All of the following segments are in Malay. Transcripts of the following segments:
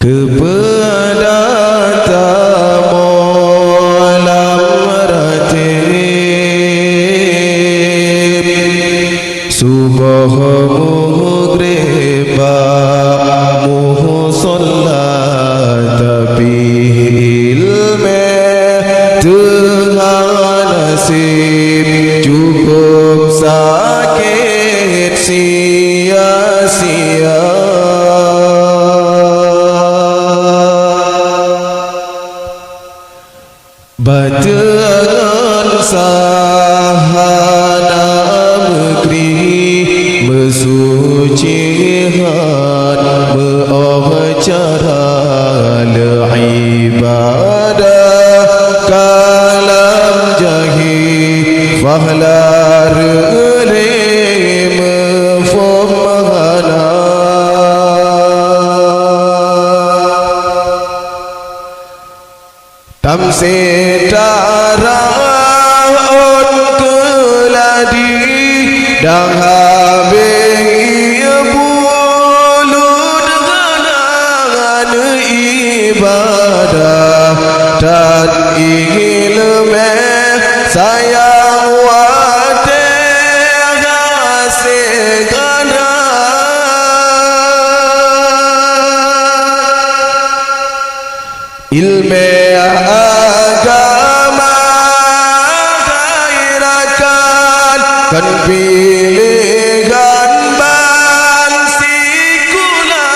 kepada tamu lam ratib subuh maghrib musolat tapi ilmu tengah nasib cukup sakit sia-sia. Bacaan sahana negeri mesucikan beacara ibadah kalam jahil fahlar tamse darah on keladi dang habing bulu dengan ibadah dan ilmu sayang wate hasilkan ilmu agama gairakan kan pilihan bangsi kula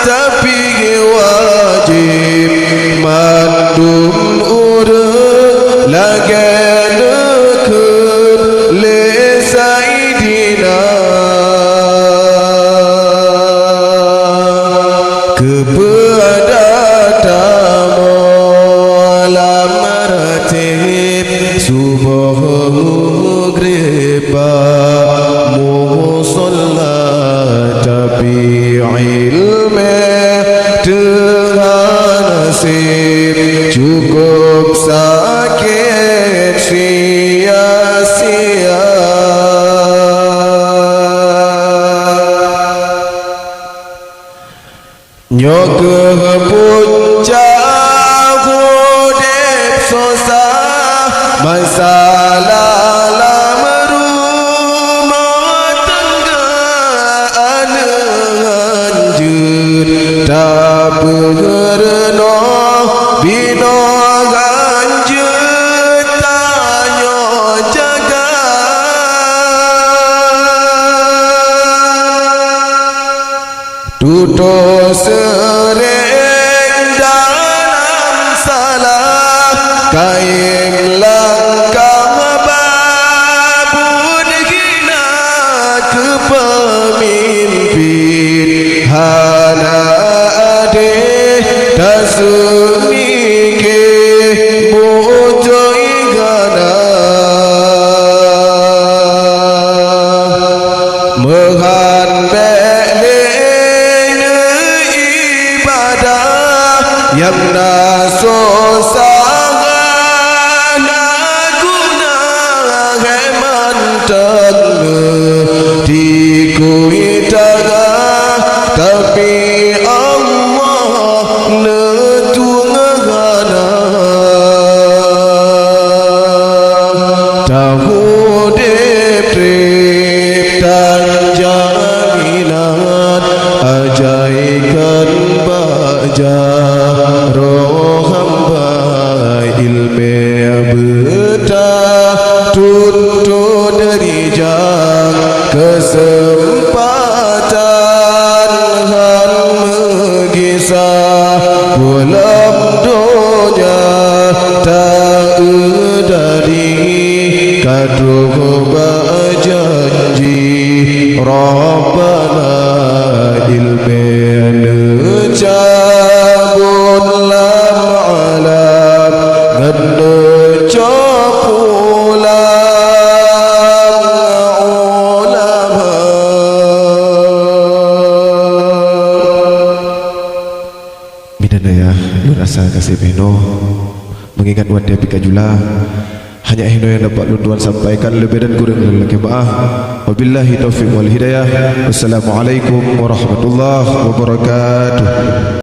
tapi wajib mandum urut lagan ke lesaidina kepada subuh maghrib musolat tapi ilmu tengah nasib cukup sakit sia-sia. Nyok puncak hudip susah masalah lam rumah tangga anjur tak berno bino ganjur tanyo jaga tutur sering dalam salah kain langkah babun hina ke pemimpin hana adeh tak semikir bujoi gana mehan beleng ibadah yang nasosa tapi Allah netungana tahu deprip dan jaminan ajaikan baja roh hamba ilmu betah tuntut dari jam kesempatan han megisah pulang dunia tak dari kadruh berjanji Rabbana ilmu necabun lam alam necapulang ulama bidadaya berasa kasih beno mengingat wadah pikajula hanya hino yang dapat lunduan sampaikan lebih dan kurang lelaki maaf. Wabillahi taufiq wal hidayah. Wassalamualaikum warahmatullahi wabarakatuh.